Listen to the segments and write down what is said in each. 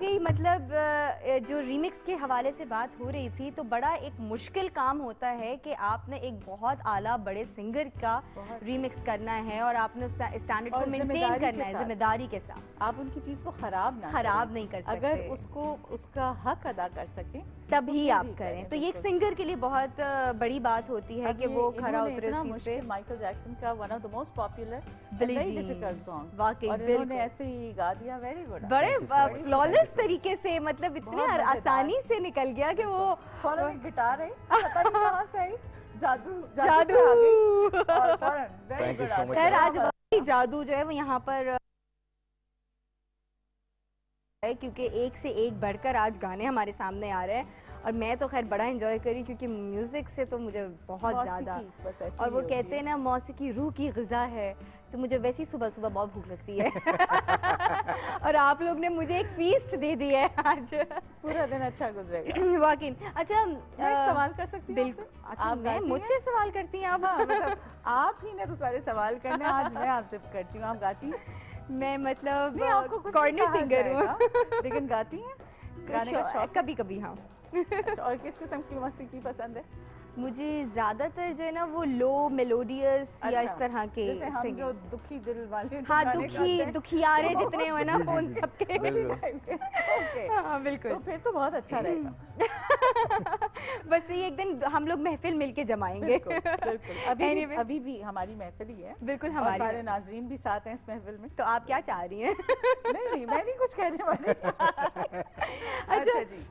वाकई मतलब जो रीमिक्स के हवाले से बात हो रही थी तो बड़ा एक मुश्किल काम होता है कि आपने एक बहुत आला बड़े सिंगर का रीमिक्स करना है और आपने स्टैंडर्ड को मेंटेन करना है जिम्मेदारी के साथ। आप उनकी चीज को खराब नहीं कर सकते। अगर उसको उसका हक अदा कर सके तभी आप करें। तो ये एक सिंगर के लिए बहुत बड़ी बात होती है कि वो खरा उतरे उस चीज पे। माइकल जैक्सन का one of the most popular very difficult song, वाकई उन्होंने ऐसे ही गा दिया, वेरी गुड, बड़े फ्लॉलेस तरीके से, मतलब इतने आसानी से निकल गया कि वो फौरन गिटार है, पता नहीं कहां से आई, जादू और फौरन वेरी गुड। खैर आज जादू जो है वो यहाँ पर है क्योंकि एक से एक बढ़कर आज गाने हमारे सामने आ रहे हैं और मैं तो खैर बड़ा एंजॉय करी क्योंकि म्यूजिक से तो मुझे बहुत ज़्यादा, और वो कहते हैं ना मौसीकी रूह की ग़िज़ा है, तो मुझे वैसी सुबह सुबह बहुत भूख लगती है और आप लोग ने मुझे एक फीस्ट दे दी है आज, पूरा दिन अच्छा गुजरेगा वाकई। अच्छा मैं सवाल कर सकती हूँ? अच्छा मैं मुझसे सवाल करती हैं आप? मतलब आप ही ने तो सारे सवाल करने, आज मैं आपसे करती हूँ। आप गाती हैं? मैं मतलब कॉर्नर सिंगर हूँ लेकिन गाती हैं? गाने का शौक कभी कभी हाँ। अच्छा, और किस किस्म की मौसीकी पसंद है? मुझे ज्यादातर जो है ना वो लो मेलोडियस या इस तरह के, जैसे हम जो दुखी दिल वाले, हाँ दुखियारे जितने हो ना उन सबके। हाँ बिल्कुल, तो फिर तो बहुत अच्छा रहेगा। बस ये एक दिन हम लोग महफिल मिलके जमाएंगे। बिल्कुल अभी भी हमारी महफिल ही है। बिल्कुल हमारे सारे नाजरीन भी साथ हैं इस महफिल में। तो आप क्या चाह रही हैं? नहीं मैं नहीं कुछ कहने वाली। अच्छा जी,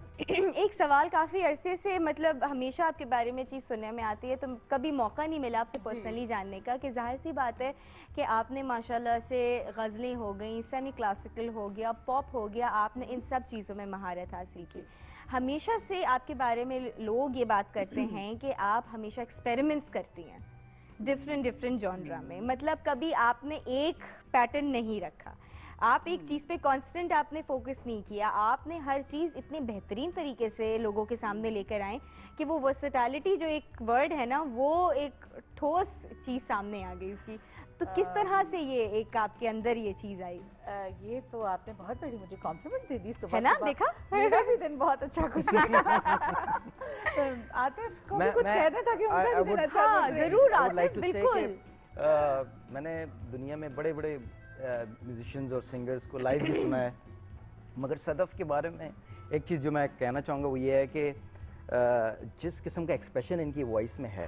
एक सवाल काफी अरसे से मतलब हमेशा आपके बारे में चीज़ सुनने में आती है, तो कभी मौका नहीं मिला आपसे पर्सनली जानने का कि जाहिर सी बात है कि आपने माशाल्लाह से गज़लें हो गई, सेमी क्लासिकल हो गया, पॉप हो गया, आपने इन सब चीज़ों में महारत हासिल की। हमेशा से आपके बारे में लोग ये बात करते हैं कि आप हमेशा एक्सपेरिमेंट्स करती हैं डिफरेंट जॉनरा में, मतलब कभी आपने एक पैटर्न नहीं रखा, आप एक चीज़ पे कांस्टेंट आपने फोकस नहीं किया, आपने हर चीज़ इतने बेहतरीन तरीके से लोगों के सामने लेकर आए कि वो वर्सेटैलिटी जो एक वर्ड है ना वो एक ठोस चीज़ सामने आ गई इसकी। तो किस तरह से ये एक आपके अंदर ये चीज़ आई? ये तो आपने बहुत बड़ी मुझे कॉम्प्लीमेंट दे दी सुबह, है ना? देखा मेरा भी दिन बहुत अच्छा गुजरा। आतिफ को भी कुछ कहना था कि उनका भी दिन अच्छा गुजरे। जरूर आतिफ, बिल्कुल। मैंने दुनिया में बड़े बड़े म्यूजिशियंस और सिंगर्स को लाइव भी सुना है, मगर सदफ के बारे में एक चीज़ जो मैं कहना चाहूँगा वो ये है कि जिस किस्म का एक्सप्रेशन इनकी वॉइस में है,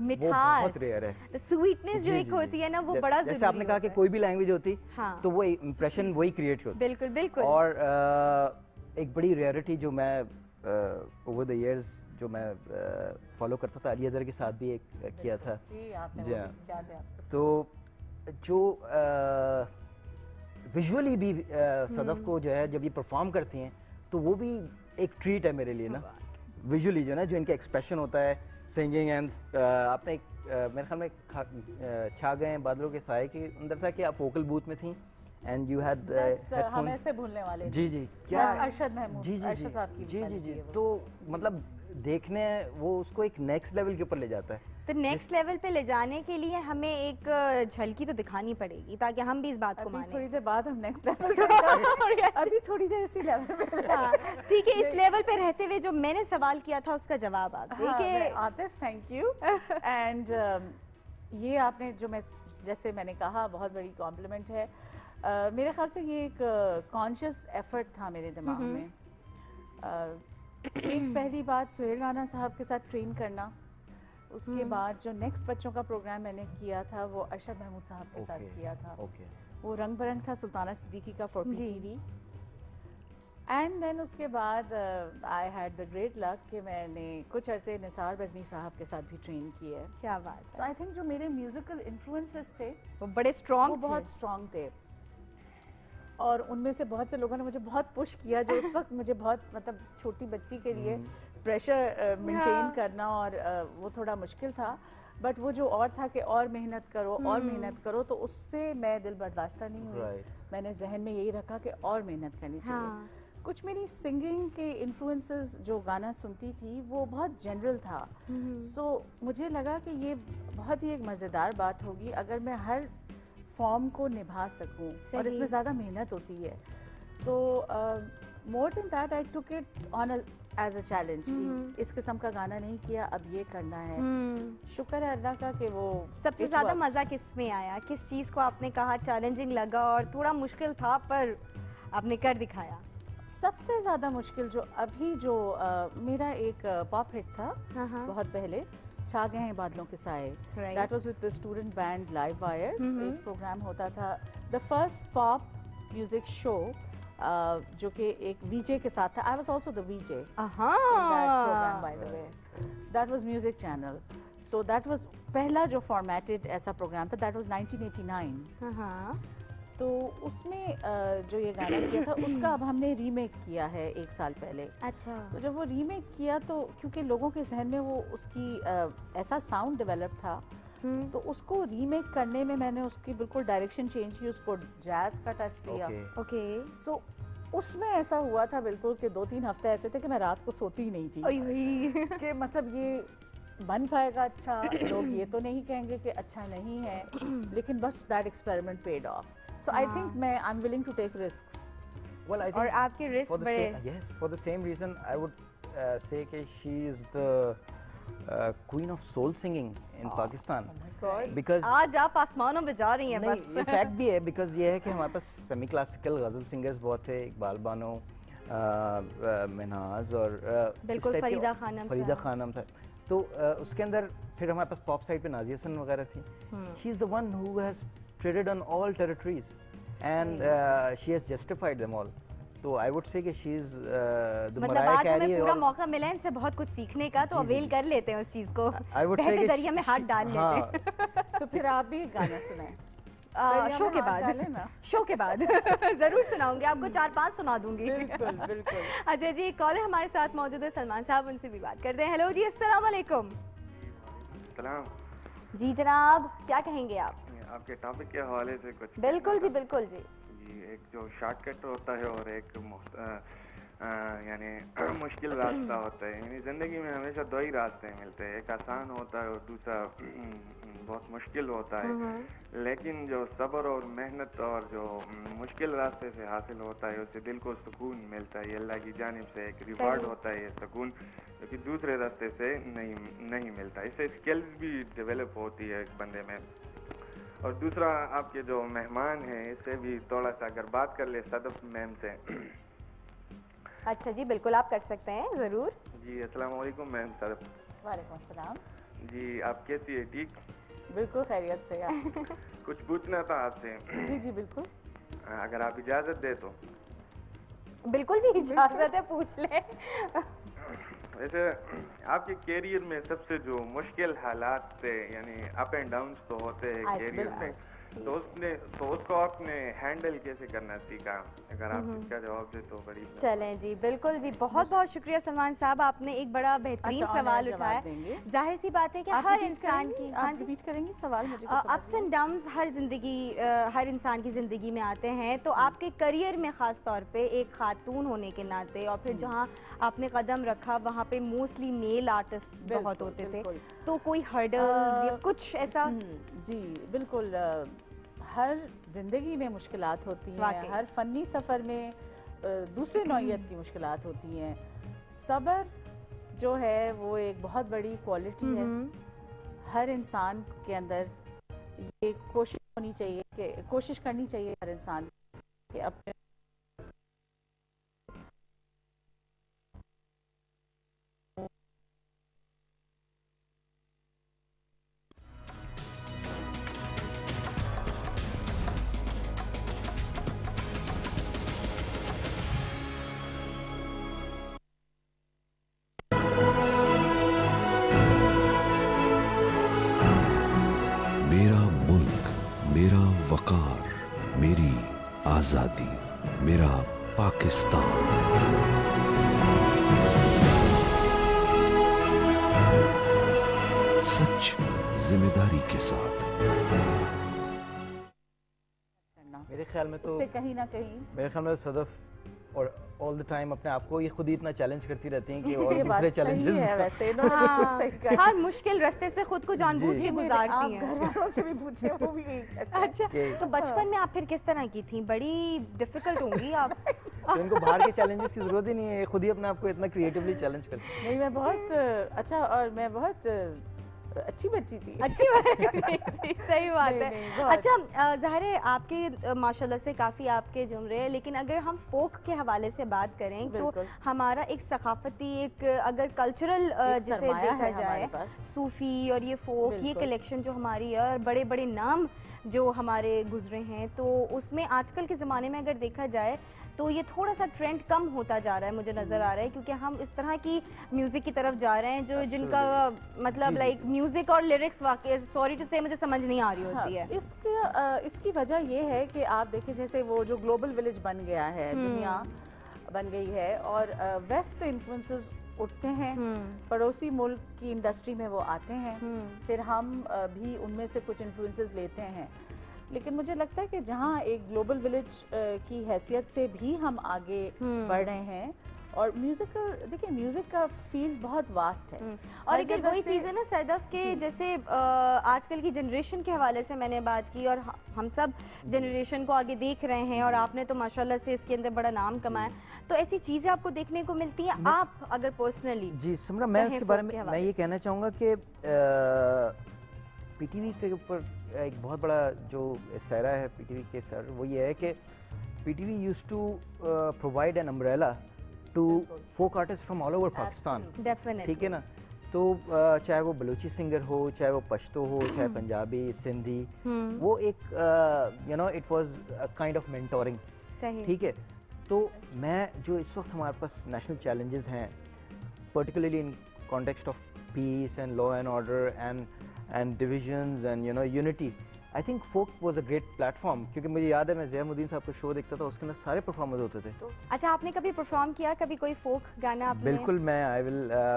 मिठास, बहुत रेयर है, स्वीटनेस जो एक होती है ना वो बड़ा जरूरी है। जैसे आपने कहा कि कोई भी लैंग्वेज होती तो वो इम्प्रेशन वही क्रिएट होती। बिल्कुल बिल्कुल। और एक बड़ी रेयरिटी जो मैं ओवर द इयर्स जो मैं फॉलो करता था, अली अजहर के साथ भी एक किया था जी, आपने तो जो विजुअली भी सदफ को जो है जब ये परफॉर्म करती हैं तो वो भी एक ट्रीट है मेरे लिए ना, विजुअली जो ना जो इनका एक्सप्रेशन होता है, सिंगिंग एंड आपने मेरे ख्याल में छा गए बादलों के साए के अंदर था कि आप वोकल बूथ में थी एंड यू हैड हम ऐसे भूलने वाले। जी क्या अरशद महमूद, अरशद साहब की जी तो मतलब देखने वो उसको एक नेक्स्ट लेवल के ऊपर ले जाता है। तो नेक्स्ट लेवल पे ले जाने के लिए हमें एक झलकी तो दिखानी पड़ेगी ताकि हम भी इस बात को माने। थोड़ी देर बाद हम नेक्स्ट लेवल पे अभी थोड़ी देर इसी लेवल पे। ठीक है, इस लेवल पे रहते हुए जो मैंने सवाल किया था उसका जवाब आप देखिए। Atif thank you. एंड ये आपने जो मैं जैसे मैंने कहा बहुत बड़ी कॉम्प्लीमेंट है। मेरे ख्याल से ये एक कॉन्शियस एफर्ट था मेरे दिमाग में। एक पहली बात सुहेल राना साहब के साथ ट्रेन करना, उसके बाद जो नेक्स्ट बच्चों का प्रोग्राम मैंने किया था वो अरशद महमूद साहब के साथ किया था। वो रंग बरंग था सुल्ताना सिद्दीकी का फॉर PTV। एंड देन उसके बाद I had the great luck कि मैंने कुछ अरसे निसार बज़मी साहब के साथ भी ट्रेन की है। क्या बात है। तो आई थिंक जो मेरे म्यूजिकल इन्फ्लुएंसेस थे वो बड़े स्ट्रॉन्ग, वो बहुत स्ट्रॉन्ग थे और उनमें से बहुत से लोगों ने मुझे बहुत पुश किया जो उस वक्त मुझे बहुत मतलब छोटी बच्ची के लिए प्रेशर मेंटेन करना और वो थोड़ा मुश्किल था। बट वो जो और था कि और मेहनत करो तो उससे मैं दिल बर्दाश्ता नहीं हुई। मैंने जहन में यही रखा कि और मेहनत करनी चाहिए। कुछ मेरी सिंगिंग के इन्फ्लुएंसेस जो गाना सुनती थी वो बहुत जनरल था। सो मुझे लगा कि ये बहुत ही एक मज़ेदार बात होगी अगर मैं हर फॉर्म को निभा सकूं और इसमें ज़्यादा मेहनत होती है। तो more than that I took it on as a challenge कि इस किस्म का गाना नहीं किया, अब ये करना है। शुक्र है अल्लाह का कि वो सबसे ज्यादा मजा किस में आया, किस चीज को आपने कहा चैलेंजिंग लगा और थोड़ा मुश्किल था पर आपने कर दिखाया? सबसे ज्यादा मुश्किल जो अभी जो मेरा एक पॉप हिट था बहुत पहले, छा गए हैं बादलों के साए, that was with the student band live wire. एक प्रोग्राम होता था, the first pop music show जो कि एक वीजे के साथ था। I was also the VJ in that programme, by the way that was music channel. So that was पहला जो फॉर्मेटेड ऐसा प्रोग्राम था, दैट वाज 1989। तो उसमें जो ये गाना किया था उसका अब हमने रीमेक किया है 1 साल पहले। अच्छा। तो जब वो रीमेक किया तो क्योंकि लोगों के जहन में वो उसकी ऐसा साउंड डेवलप था, तो उसको रीमेक करने में मैंने उसकी बिल्कुल डायरेक्शन चेंज की, उसको जैज का टच दिया। ओके। सो उसमें ऐसा हुआ था बिल्कुल कि 2-3 हफ्ते ऐसे थे कि मैं रात को सोती ही नहीं थी कि मतलब ये बन पाएगा अच्छा, लोग ये तो नहीं कहेंगे कि अच्छा नहीं है, लेकिन बस that experiment paid of. So I think I'm willing to take risks. Well, I think और आपके रिस्क बड़े। Yes, for the same reason I would say कि she is the queen of soul singing in Pakistan. Because आज आप आसमानों में जा रही हैं बस। नहीं, ये फैक्ट भी है, because ये है कि हमारे पास सेमी क्लासिकल गज़ल सिंगर्स बहुत थे, इकबाल बानो, महनाज और बिल्कुल फरीदा खानम था। तो उसके अंदर फिर हमारे पास पॉप साइड पे नाज़िया हसन वगैरह थी। She is the one who has traded on all territories and she has justified them all. तो I would say कि she is the मतलब Mariah आज हमें Carey पूरा और मौका मिला है इनसे बहुत कुछ सीखने का, तो अवेल कर लेते हैं उस चीज को। I would say कि दरिया में हाथ डाल लेते हैं। तो फिर आप भी गाना सुनाएं शो के बाद। शो के बाद जरूर सुनाऊंगी आपको, 4-5 सुना दूंगी। बिल्कुल बिल्कुल। अच्छा जी, कॉलर हमारे साथ मौजूद है सलमान साहब, उनसे भी बात करते हैं। हेलो जी, अस्सलाम वालेकुम। जी जनाब, क्या कहेंगे आप आपके टॉपिक के हवाले से? कुछ बिल्कुल जी, बिल्कुल जी। एक जो शॉर्टकट होता है और एक यानी मुश्किल रास्ता होता है। यानी ज़िंदगी में हमेशा 2 ही रास्ते मिलते हैं, एक आसान होता है और दूसरा बहुत मुश्किल होता है। लेकिन जो सब्र और मेहनत और जो मुश्किल रास्ते से हासिल होता है उससे दिल को सुकून मिलता है। ये अल्लाह की जानिब से एक रिवार्ड होता है ये सुकून, जो कि दूसरे रास्ते से नहीं मिलता। इससे स्किल्स भी डेवलप होती है एक बंदे में। और दूसरा, आपके जो मेहमान हैं इससे भी थोड़ा सा अगर बात कर ले सदफ मैम से। अच्छा जी, बिल्कुल आप कर सकते हैं, ज़रूर जी। अस्सलाम वालेकुम मैम। सदफ। वालेकुम अस्सलाम जी, आप कैसी है? ठीक, बिल्कुल खैरियत से यार। कुछ पूछना था आपसे। जी जी बिल्कुल, अगर आप इजाज़त दे तो। बिल्कुल जी, इजाज़त है, पूछ ले। वैसे आपके कैरियर में सबसे जो मुश्किल हालात थे, यानी अप एंड डाउन्स तो होते हैं कैरियर में, तो उसको आपने हैंडल कैसे करना सीखा? अगर आप इसका जवाब दे तो बड़ी। चलें जी, बिल्कुल जी, बहुत बहुत शुक्रिया सलमान साहब, आपने एक बड़ा बेहतरीन सवाल उठाया। जाहिर सी बात है कि हर इंसान की, हाँ जी, रिपीट करेंगे सवाल? मुझे अप्स एंड डाउन्स हर इंसान की ज़िंदगी में आते हैं। तो आपके करियर में ख़ास तौर पे एक खातून होने के नाते और फिर जहाँ आपने कदम रखा वहाँ पे मोस्टली मेल आर्टिस्ट बहुत होते थे, तो कोई हर्डल या कुछ ऐसा? जी बिल्कुल, हर जिंदगी में मुश्किलात होती हैं, हर फनी सफ़र में दूसरे नौइयत की मुश्किलात होती हैं। सब्र जो है वो एक बहुत बड़ी क्वालिटी है। हर इंसान के अंदर ये कोशिश होनी चाहिए कि कोशिश करनी चाहिए हर इंसान कि अपने मेरा वकार, मेरी आजादी, मेरा पाकिस्तान। सच जिम्मेदारी के साथ। मेरे ख्याल में तो कहीं ना कहीं मेरे ख्याल में सदफ और ऑल द टाइम अपने आप को ये खुद ही इतना चैलेंज करती रहती हैं कि और ये दूसरे चैलेंजेस है वैसे हाँ, हर मुश्किल रास्ते से खुद को जानबूझ के गुजारती हैं। घर वालों से भी पूछे, वो भी यही कहते हैं। अच्छा, तो बचपन में आप फिर किस तरह की थी? बड़ी डिफिकल्ट होंगी आप। तो इनको बाहर के चैलेंजेस की जरूरत ही नहीं है, ये खुद ही अपने आप को इतना क्रिएटिवली चैलेंज करते हैं। नहीं, मैं बहुत अच्छा और मैं बहुत अच्छी बच्ची थी। अच्छी बात है, सही बात नहीं, है। नहीं, बहुत। अच्छा ज़ाहिर है आपके माशाल्लाह से काफ़ी आपके जुमरे हैं, लेकिन अगर हम फोक के हवाले से बात करें तो बिल्कुल। हमारा एक सकाफती एक अगर कल्चरल जिसे सरमाया देखा है हमारे जाए, पास। सूफ़ी और ये फोक, ये बिल्कुल। कलेक्शन जो हमारी है और बड़े बड़े नाम जो हमारे गुजरे हैं, तो उसमें आजकल के ज़माने में अगर देखा जाए तो ये थोड़ा सा ट्रेंड कम होता जा रहा है, मुझे नज़र आ रहा है, क्योंकि हम इस तरह की म्यूज़िक की तरफ जा रहे हैं जो जिनका मतलब जी, लाइक म्यूज़िक और लिरिक्स वाकई सॉरी टू से मुझे समझ नहीं आ रही होती है। इसकी वजह ये है कि आप देखें जैसे वो जो ग्लोबल विलेज बन गया है, दुनिया बन गई है और वेस्ट से इन्फ्लुएंसेस उठते हैं, पड़ोसी मुल्क की इंडस्ट्री में वो आते हैं, फिर हम भी उनमें से कुछ इन्फ्लुएंसेस लेते हैं। लेकिन मुझे लगता है कि जहाँ एक ग्लोबल विलेज की हैसियत से भी हम आगे बढ़ रहे हैं और देखिए म्यूजिक का फील्ड बहुत वास्ट है और हर अगर जगह वही से- चीज़ है ना सैदफ के जैसे आजकल की जनरेशन के हवाले से मैंने बात की और हम सब जनरेशन को आगे देख रहे हैं और आपने तो माशाल्लाह से इसके अंदर बड़ा नाम कमाया, तो ऐसी चीज़ें आपको देखने को मिलती हैं आप अगर पर्सनली? जी सिमरा, मैं कहें उसके बारे folk में के मैं हवाले ये कहना चाहूँगा कि पीटीवी के ऊपर एक बहुत बड़ा जो सहरा है पीटीवी के सर, वो ये है कि PTV used to provide an umbrella to folk artist from all over Pakistan. Definitely ठीक है ना, तो चाहे वो बलूची सिंगर हो, चाहे वो पश्तो हो, चाहे पंजाबी, सिंधी, वो एक you know it was a kind of mentoring. सही। ठीक है, तो मैं जो इस वक्त हमारे पास नेशनल चैलेंजेस हैं, particularly in context of peace and law and order and divisions and you know unity, I think folk was a great platform, क्योंकि मुझे याद है मैं ज़ैमुद्दीन साहब का शो देखता था, उसके अंदर सारे परफॉर्मर्स होते थे। अच्छा, आपने कभी परफॉर्म किया कभी कोई फोक गाना आपने? बिल्कुल, मैं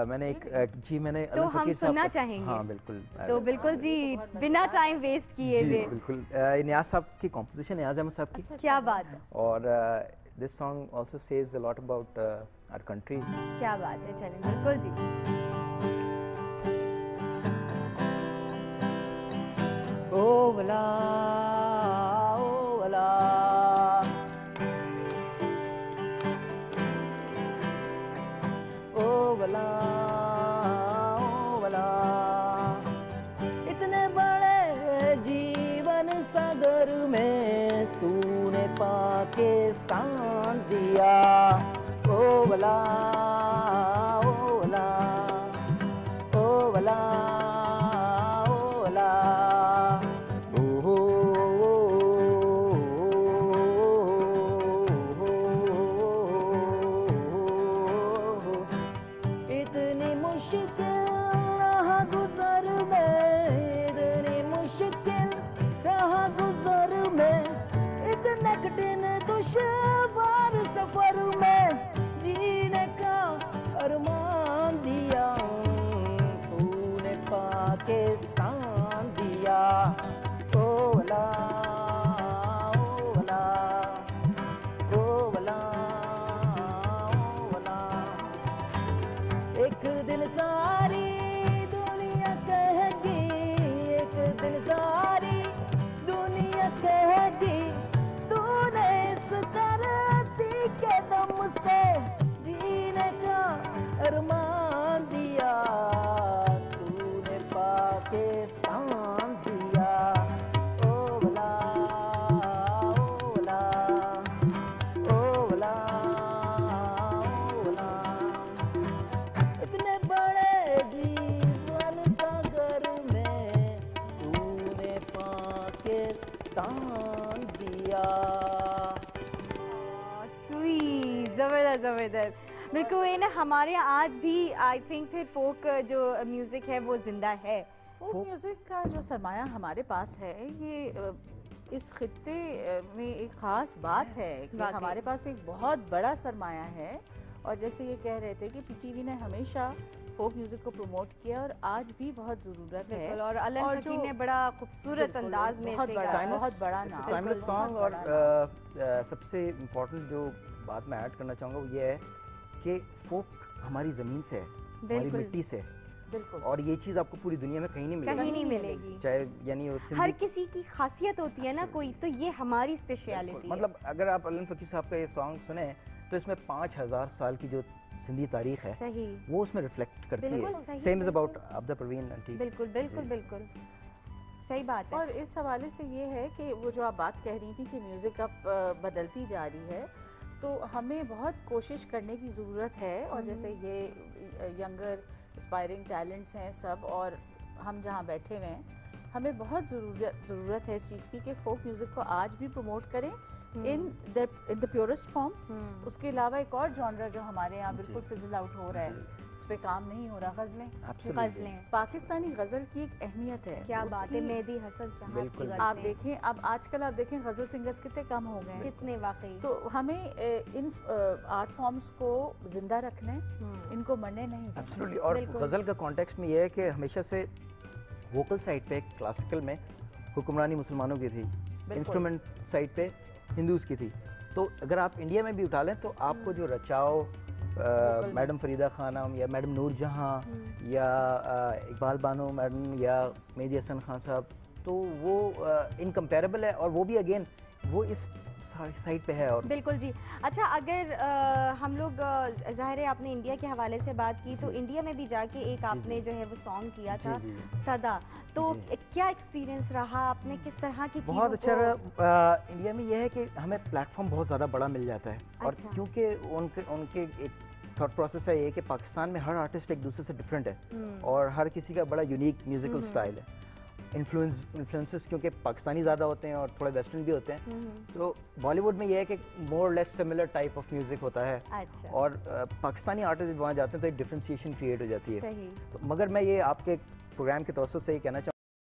मैंने एक जी मैंने तो अली हम फकीर साहब सुनना का- चाहेंगे। हाँ बिल्कुल, तो बिल्कुल जी, बिना टाइम वेस्ट किए जी जी, बिल्कुल, नियाज साहब की कॉम्पोजिशन, नियाज अहमद साहब की, क्या बात है, और this song also says a lot about our country. क्या बात है, चलें बिल्कुल जी। ओ वला ओ वला, ओ वला ओ वला, इतने बड़े जीवन सागर में तूने पाकिस्तान दिया। ओ वला ओ वला ओ वला ओ वला, ओ इतनी मुश्किल रहा गुजर में, इतनी मुश्किल रहा गुजर में, इतने कठिन दुश्वार सफर में जीने का अरमान दिया, तूने पाकिस्तान दिया। ओ वला ओ वला ओ वला ओ वला, एक दिन सारी दुनिया कहेगी, एक दिन सारी दुनिया कहेगी, तूने इस धरती के दम से जीने का अरमान दिया, तूने पाकिस्तान दिया। ओ वला ओ वला ओ वला ओ वला, इतने बड़े जीवन सागर में तूने पाकिस्तान दिया। स्वीट, जबरदस्त जबरदस्त। बिल्कुल, ये ना हमारे यहाँ आज भी आई थिंक फिर फोक जो म्यूजिक है वो जिंदा है। फोक म्यूजिक का जो सरमाया हमारे पास है, ये इस खित्ते में एक ख़ास बात है कि वाकई। हमारे पास एक बहुत बड़ा सरमाया है और जैसे ये कह रहे थे कि पीटीवी ने हमेशा फोक म्यूजिक को प्रमोट किया और आज भी बहुत ज़रूरत है। बिल्कुल, और अलन और हकीम जो- ने बड़ा खूबसूरत बिल्कुल, अंदाज में बहुत इसे बड़ा, गाया। बहुत बड़ा नाम, टाइमलेस बिल्कुल, सॉन्ग। बहुत और बड़ा सबसे इम्पोर्टेंट जो बात मैं ऐड करना चाहूँगा वो ये है कि फोक हमारी ज़मीन से है, हमारी बिल्कुल। मिट्टी से है, बिल्कुल। और ये चीज़ आपको पूरी दुनिया में कहीं नहीं कहीं मिलेगी, नहीं मिलेगी। चाहे यानी वो हर सिंधी, किसी की खासियत होती है ना कोई, तो ये हमारी स्पेशलिटी है। मतलब अगर आप अलन फकीर साहब का ये सॉन्ग सुने तो इसमें 5000 साल की जो सिंधी तारीख है सही, वो उसमें रिफ्लेक्ट करती बिल्कुल है। सही, सेम इज बिल्कुल। अबाउट अब्दा परवीन आंटी। बिल्कुल बिल्कुल बिल्कुल सही बात है। और इस हवाले से ये है कि वो जो आप बात कह रही थी कि म्यूज़िक अब बदलती जा रही है, तो हमें बहुत कोशिश करने की ज़रूरत है। और जैसे ये यंगर एस्पायरिंग टैलेंट्स हैं सब, और हम जहाँ बैठे हुए हैं, हमें बहुत ज़रूरत है इस चीज़ की कि फोक म्यूज़िक को आज भी प्रमोट करें इन द प्योरेस्ट फॉर्म। उसके अलावा एक और जॉनरा जो हमारे यहाँ बिल्कुल फिजल आउट हो रहा है, उस पर काम नहीं हो रहा, गज़लें। गज़लें, पाकिस्तानी गज़ल की एक अहमियत है। क्या बात है, उसकी मेहदी हसन साहब की बिल्कुल। गज़लें। आप देखें, अब आजकल आप देखें गज़ल सिंगर्स कितने कम हो गए हैं। कितने वाकई। तो हमें इन आर्ट फॉर्म्स को जिंदा रखना है, इनको मरने नहीं देना। एब्सोल्युटली। और बिल्कुल। गज़ल का कॉन्टेक्स्ट में ये है कि हमेशा से वोकल साइड पे क्लासिकल में हुक्मरानी मुसलमानों की थी, इंस्ट्रूमेंट साइड पे हिंदूज़ की थी। तो अगर आप इंडिया में भी उठा लें तो आपको जो रचाओ मैडम फरीदा खानम या मैडम नूर जहाँ या इकबाल बानो मैडम या मेहदी हसन खान साहब, तो वो इनकम्पेरेबल है। और वो भी अगेन वो इस साइड पे है। और बिल्कुल जी। अच्छा, अगर हम लोग ज़ाहिर है आपने इंडिया के हवाले से बात की, तो इंडिया में भी जाके एक आपने जो है वो सॉन्ग किया था सदा, तो क्या एक्सपीरियंस रहा? आपने किस तरह की चीज़ों बहुत अच्छा को- रहा। इंडिया में ये है कि हमें प्लेटफॉर्म बहुत ज़्यादा बड़ा मिल जाता है। और अच्छा। क्योंकि उनके एक थॉट प्रोसेस है ये कि पाकिस्तान में हर आर्टिस्ट एक दूसरे से डिफरेंट है और हर किसी का बड़ा यूनिक म्यूजिकल स्टाइल है। इन्फ्लुएंसेस क्योंकि पाकिस्तानी ज़्यादा होते हैं और थोड़े वेस्टर्न भी होते हैं, तो बॉलीवुड में ये है कि more less similar type of music होता है। अच्छा, और पाकिस्तानी आर्टिस्ट वहाँ जाते हैं तो एक डिफ्रेंशिएशन क्रिएट हो जाती है। सही। तो मगर मैं ये आपके प्रोग्राम के तवज्जुह से ये कहना चाहूँ